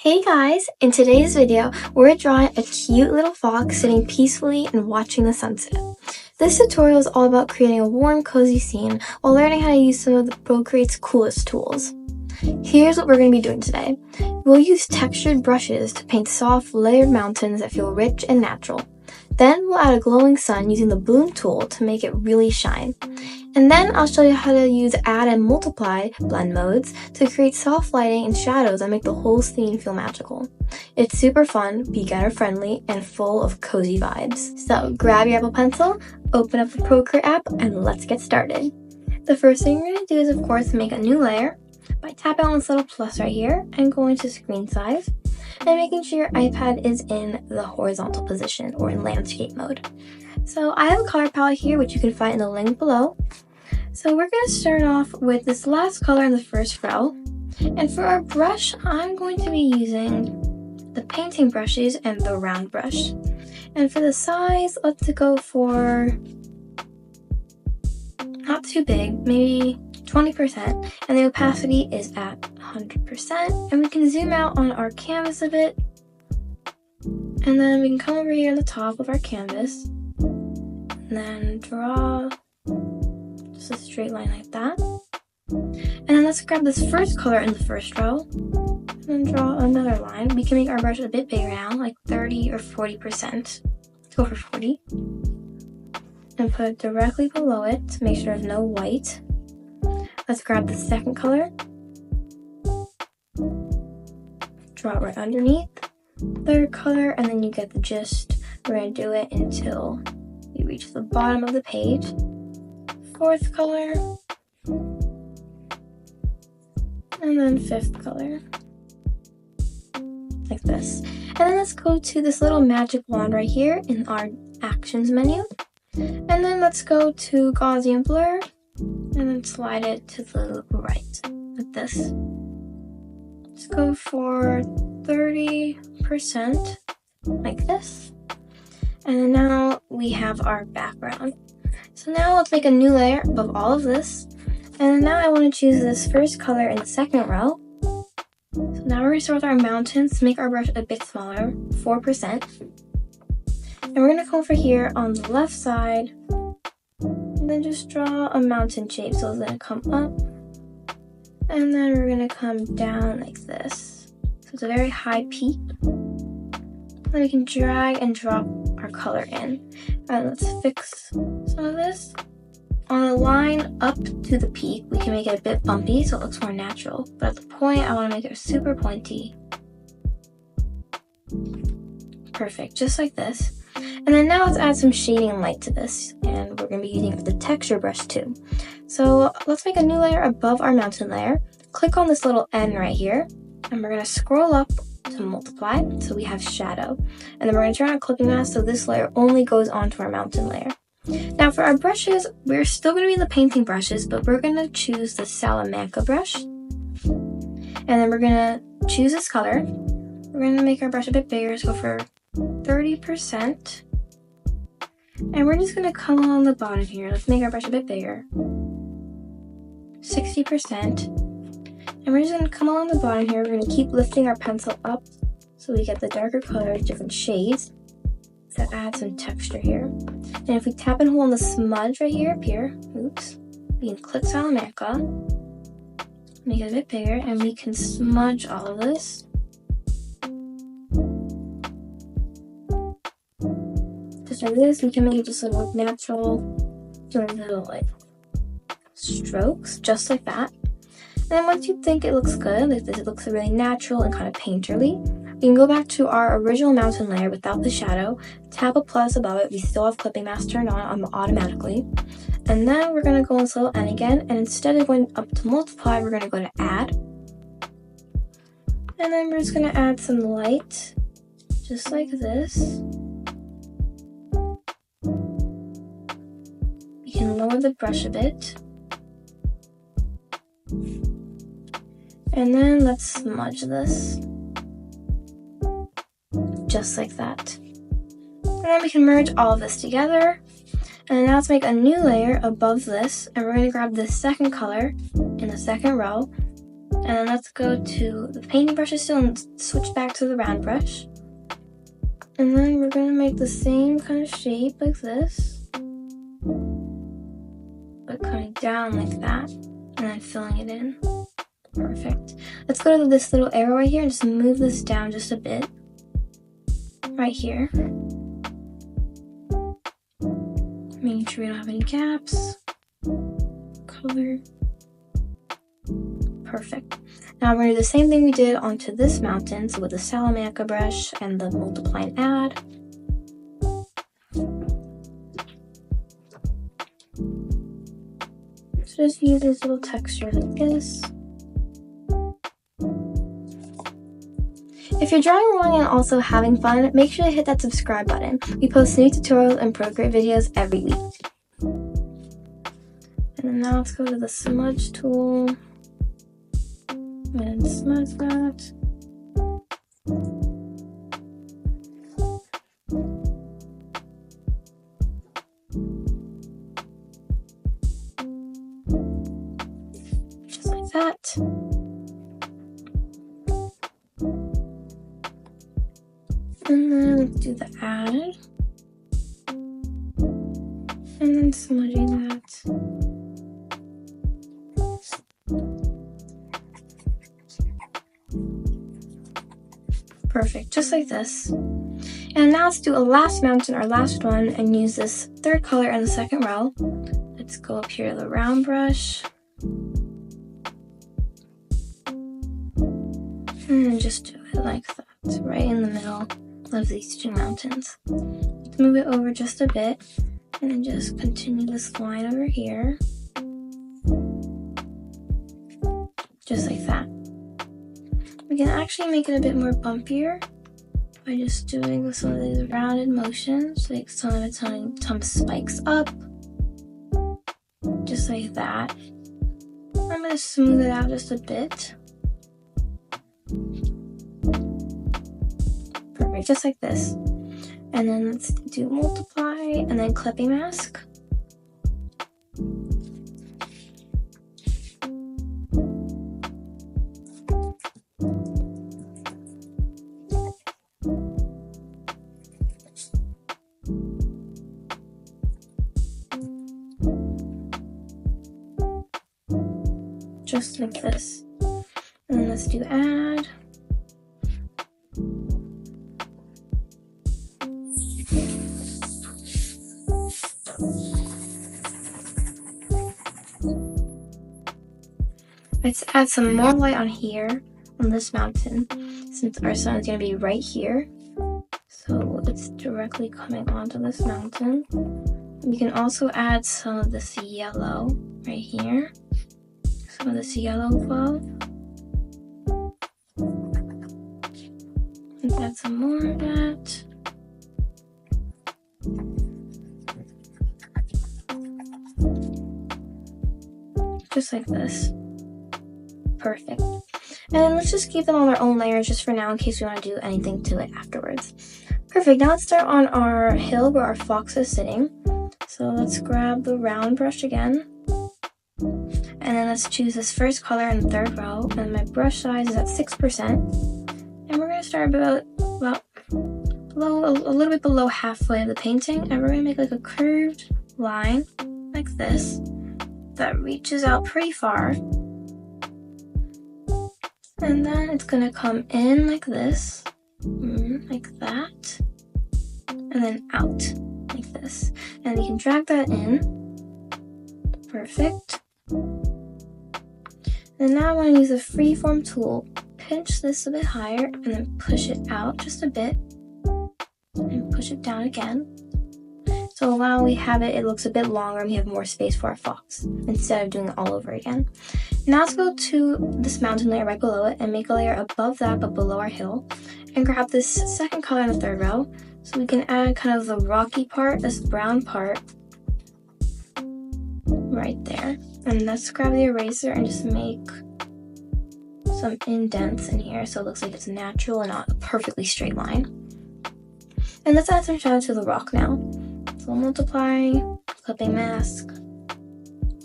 Hey guys! In today's video, we're drawing a cute little fox sitting peacefully and watching the sunset. This tutorial is all about creating a warm, cozy scene while learning how to use some of the Procreate's coolest tools. Here's what we're going to be doing today. We'll use textured brushes to paint soft, layered mountains that feel rich and natural. Then we'll add a glowing sun using the bloom tool to make it really shine. And then I'll show you how to use add and multiply blend modes to create soft lighting and shadows that make the whole scene feel magical. It's super fun, beginner friendly, and full of cozy vibes. So grab your Apple Pencil, open up the Procreate app, and let's get started. The first thing you're going to do is, of course, make a new layer by tapping on this little plus right here and going to screen size and making sure your iPad is in the horizontal position or in landscape mode. So I have a color palette here, which you can find in the link below. So we're going to start off with this last color in the first row. And for our brush, I'm going to be using the painting brushes and the round brush. And for the size, let's go for not too big, maybe 20%. And the opacity is at 100%. And we can zoom out on our canvas a bit. And then we can come over here on the top of our canvas. And then draw just a straight line like that. And then let's grab this first color in the first row and then draw another line. We can make our brush a bit bigger now, like 30 or 40%. Let's go for 40. And put it directly below it to make sure there's no white. Let's grab the second color. Draw it right underneath. Third color, and then you get the gist. We're going to do it until you reach the bottom of the page. Fourth color, and then fifth color, like this. And then let's go to this little magic wand right here in our actions menu. And then let's go to Gaussian blur, and then slide it to the right, like this. Let's go for 30%, like this. And then now we have our background. So now let's make a new layer above all of this. And now I want to choose this first color in the second row. So now we're going to start with our mountains to make our brush a bit smaller, 4%. And we're going to come over here on the left side and then just draw a mountain shape. So it's going to come up and then we're going to come down like this. So it's a very high peak. Then we can drag and drop our color in. And let's fix some of this. On a line up to the peak, we can make it a bit bumpy so it looks more natural. But at the point, I want to make it super pointy. Perfect, just like this. And then now let's add some shading and light to this. And we're going to be using the texture brush too. So let's make a new layer above our mountain layer. Click on this little N right here. And we're going to scroll up to multiply, so we have shadow. And then we're going to turn on clipping mask so this layer only goes onto our mountain layer. Now for our brushes, we're still going to be in the painting brushes, but we're going to choose the Salamanca brush. And then we're going to choose this color. We're going to make our brush a bit bigger, so go for 30%. And we're just going to come along the bottom here. Let's make our brush a bit bigger. 60%. And we're just going to come along the bottom here. We're going to keep lifting our pencil up so we get the darker colors, different shades, to add some texture here. And if we tap and hold on the smudge right here, up here, oops, we can click Salamanca, make it a bit bigger, and we can smudge all of this. Just like this, we can make it just look natural, doing little like strokes, just like that. And then once you think it looks good, like this, it looks really natural and kind of painterly, we can go back to our original mountain layer without the shadow, tap a plus above it, we still have clipping mask turned on automatically, and then we're going to go on this little N again, and instead of going up to multiply, we're going to go to add, and then we're just going to add some light, just like this. We can lower the brush a bit. And then let's smudge this, just like that. And then we can merge all of this together. And now let's make a new layer above this. And we're going to grab the second color in the second row. And And then let's go to the painting brushes still and switch back to the round brush. And then we're going to make the same kind of shape like this, but coming down like that, and then filling it in. Perfect. Let's go to this little arrow right here and just move this down just a bit. Right here. Making sure we don't have any gaps. Color. Perfect. Now we're going to do the same thing we did onto this mountain, so with the Salamanca brush and the multiply and add. So just use this little texture like this. If you're drawing along and also having fun, make sure to hit that subscribe button. We post new tutorials and Procreate videos every week. And then now let's go to the smudge tool and smudge that. Just like that. And then let's do the add. And then smudging that. Perfect, just like this. And now let's do a last mountain, our last one, and use this third color in the second row. Let's go up here to the round brush. And just do it like that, right in the middle of these two mountains. Let's move it over just a bit, and then just continue this line over here. Just like that. We can actually make it a bit more bumpier by just doing some of these rounded motions, like some of it some spikes up, just like that. I'm going to smooth it out just a bit. Perfect, just like this. And then let's do multiply and then clipping mask. Just like this. And then let's do add. Let's add some more light on here, on this mountain, since our sun is going to be right here. So it's directly coming onto this mountain. We can also add some of this yellow right here. Some of this yellow glow. Let's add some more of that. Just like this. Perfect. And let's just keep them on their own layers just for now in case we want to do anything to it afterwards. Perfect. Now let's start on our hill where our fox is sitting. So let's grab the round brush again. And then let's choose this first color in the third row. And my brush size is at 6%. And we're going to start about below, a little bit below halfway of the painting. And we're going to make like a curved line like this that reaches out pretty far. And then it's going to come in like this, like that, and then out like this. And you can drag that in. Perfect. And now I want to use a freeform tool. Pinch this a bit higher and then push it out just a bit. And push it down again. So while we have it, it looks a bit longer and we have more space for our fox instead of doing it all over again. Now let's go to this mountain layer right below it and make a layer above that but below our hill. And grab this second color in the third row so we can add kind of the rocky part, this brown part, right there. And let's grab the eraser and just make some indents in here so it looks like it's natural and not a perfectly straight line. And let's add some shadow to the rock now. So we'll multiply, clipping mask,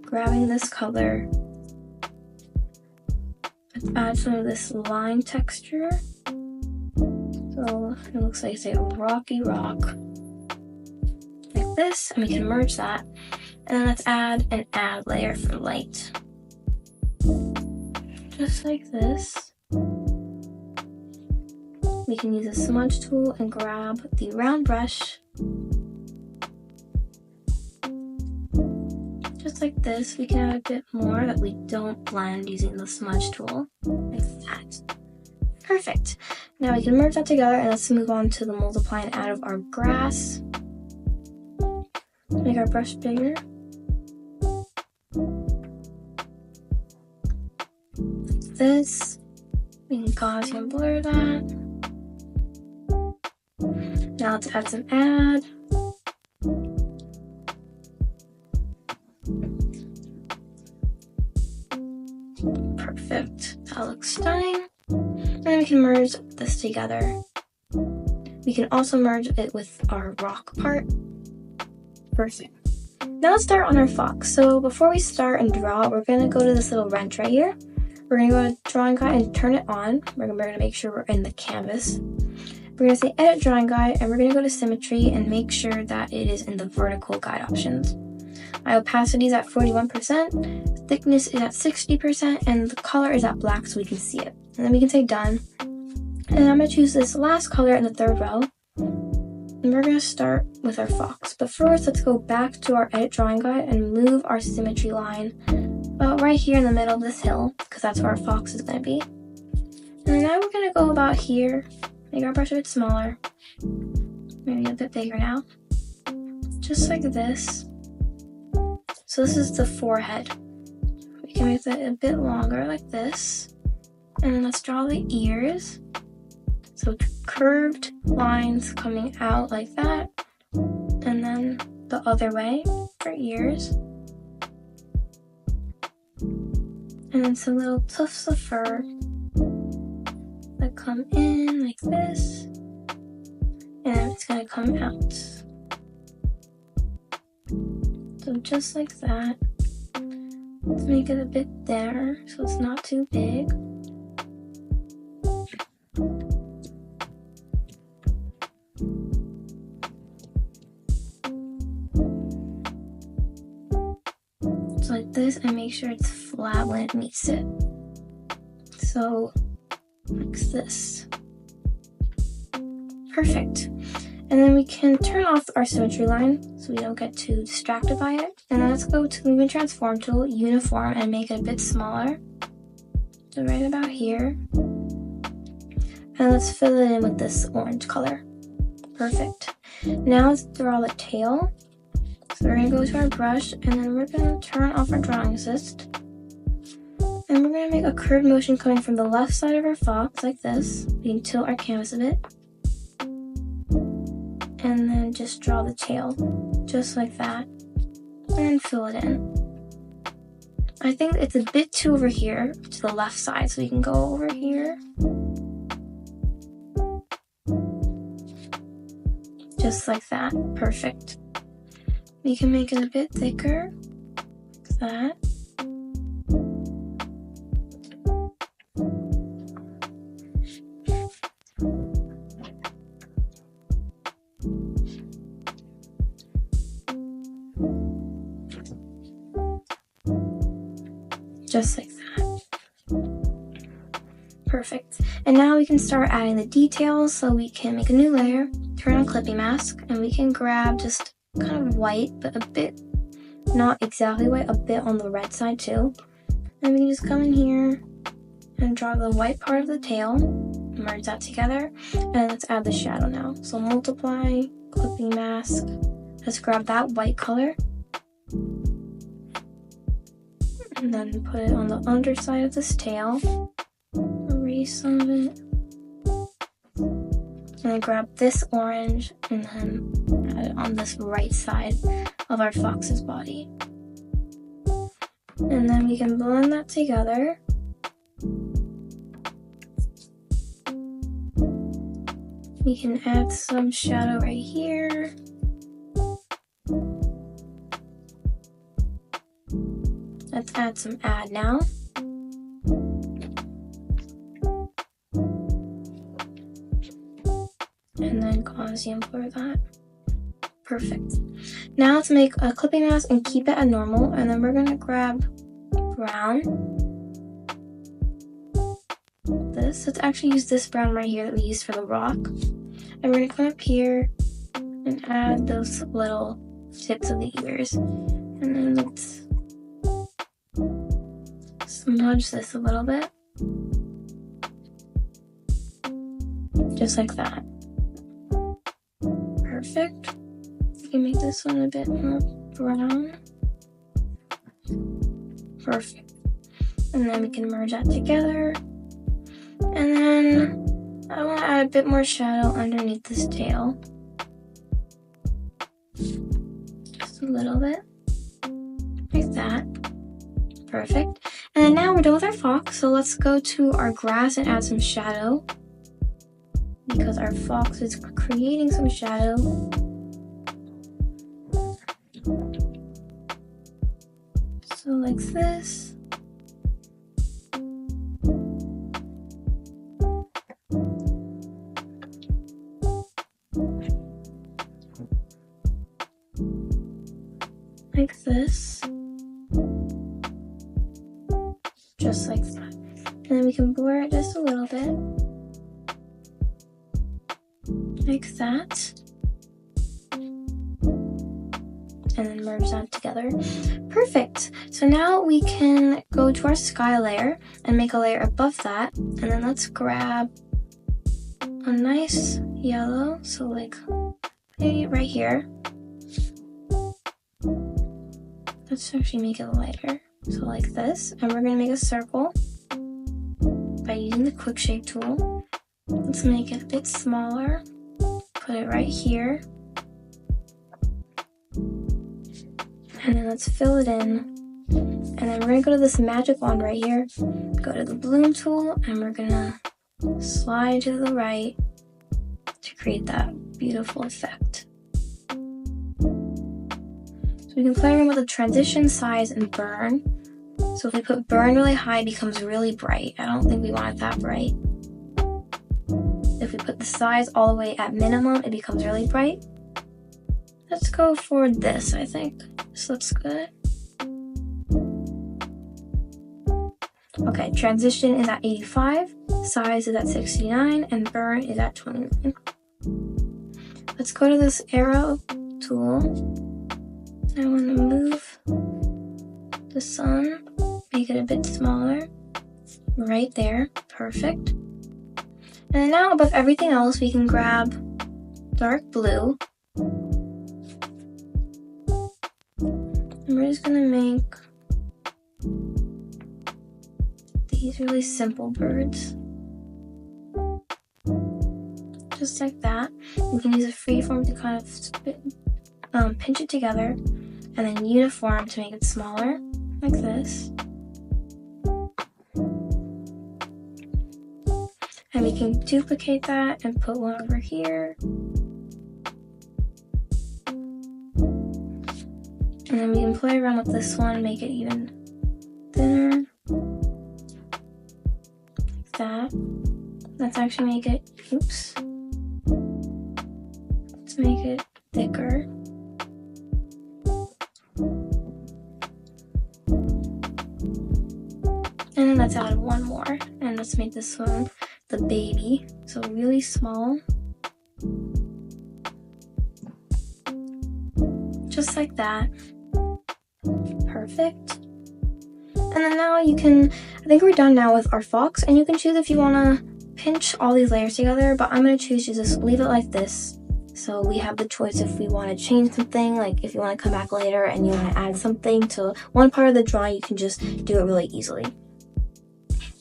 grabbing this color, add some of this line texture. So it looks like it's a rocky rock. Like this, and we can merge that. And then let's add an add layer for light. Just like this. We can use a smudge tool and grab the round brush. Just like this, we can add a bit more that we don't blend using the smudge tool. Like that. Perfect. Now we can merge that together, and let's move on to the multiply and add of our grass. Make our brush bigger. Like this. We can Gaussian blur that. Now let's add some add. Perfect. That looks stunning. And then we can merge this together. We can also merge it with our rock part. Perfect. Now let's start on our fox. So before we start and draw, we're going to go to this little wrench right here. We're going to go to drawing guide and turn it on. We're going to make sure we're in the canvas. We're going to say edit drawing guide, and we're going to go to symmetry and make sure that it is in the vertical guide options. My opacity is at 41%, thickness is at 60%, and the color is at black so we can see it. And then we can say done. And I'm going to choose this last color in the third row. And we're going to start with our fox. But first, let's go back to our edit drawing guide and move our symmetry line about right here in the middle of this hill, because that's where our fox is going to be. And now we're going to go about here, make our brush a bit smaller, maybe a bit bigger now, just like this. So this is the forehead. We can make that a bit longer like this. And then let's draw the ears. So curved lines coming out like that. And then the other way for ears. And then some little tufts of fur that come in like this. And then it's gonna come out. So just like that. Let's make it a bit thinner so it's not too big. So like this, and make sure it's flat when it meets it. So like this. Perfect. And then we can turn off our symmetry line so we don't get too distracted by it. And then let's go to Movement Transform tool, Uniform, and make it a bit smaller. So right about here. And let's fill it in with this orange color. Perfect. Now let's draw the tail. So we're going to go to our brush, and then we're going to turn off our drawing assist. And we're going to make a curved motion coming from the left side of our fox, like this. We can tilt our canvas a bit. And then just draw the tail, just like that, and fill it in. I think it's a bit too over here to the left side, so we can go over here. Just like that, perfect. We can make it a bit thicker, like that. Just like that. Perfect. And now we can start adding the details, so we can make a new layer, turn on clipping mask, and we can grab just kind of white, but a bit, not exactly white, a bit on the red side too. And we can just come in here and draw the white part of the tail, merge that together, and let's add the shadow now. So multiply, clipping mask, let's grab that white color, and then put it on the underside of this tail, erase some of it, and then grab this orange and then add it on this right side of our fox's body. And then we can blend that together. We can add some shadow right here. Let's add some add now. and then Gaussian blur that. Perfect. Now let's make a clipping mask and keep it at normal, and then we're gonna grab brown. Let's actually use this brown right here that we used for the rock. And we're gonna come up here and add those little tips of the ears. And then let's smudge this a little bit. Just like that. Perfect. You can make this one a bit more brown. Perfect. And then we can merge that together. And then I want to add a bit more shadow underneath this tail. Just a little bit. Like that. Perfect. And then now we're done with our fox, so let's go to our grass and add some shadow. Because our fox is creating some shadow. So like this. Like this. Just like that. And then we can blur it just a little bit. Like that. And then merge that together. Perfect. So now we can go to our sky layer and make a layer above that. And then let's grab a nice yellow. So like maybe right here. Let's actually make it lighter. So like this. And we're going to make a circle by using the quick shape tool. Let's make it a bit smaller. Put it right here. And then let's fill it in. And then we're going to go to this magic wand right here. Go to the bloom tool and we're going to slide to the right to create that beautiful effect. So we can play around with the transition, size, and burn. So if we put burn really high, it becomes really bright. I don't think we want it that bright. If we put the size all the way at minimum, it becomes really bright. Let's go for this, I think. This looks good. Okay, transition is at 85, size is at 69, and burn is at 29. Let's go to this arrow tool. I want to move the sun, make it a bit smaller. Right there, perfect. And now above everything else, we can grab dark blue. And we're just gonna make these really simple birds. Just like that. We can use a freeform to kind of pinch it together, and then uniform to make it smaller, like this. And we can duplicate that and put one over here. And then we can play around with this one, make it even thinner. Like that. Let's actually make it, oops. Let's make it thicker. And then let's add one more. And let's make this one the baby. So really small. Just like that. Perfect. And then now you can, I think we're done now with our fox, and you can choose if you want to pinch all these layers together, but I'm going to choose to just leave it like this. So we have the choice if we want to change something, like if you want to come back later and you want to add something to one part of the drawing, you can just do it really easily.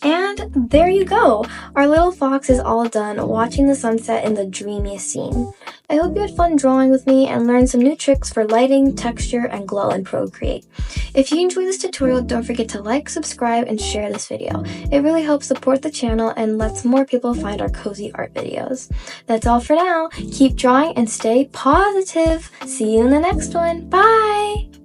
And there you go! Our little fox is all done watching the sunset in the dreamiest scene. I hope you had fun drawing with me and learned some new tricks for lighting, texture, and glow in Procreate. If you enjoyed this tutorial, don't forget to like, subscribe, and share this video. It really helps support the channel and lets more people find our cozy art videos. That's all for now. Keep drawing and stay positive. See you in the next one. Bye!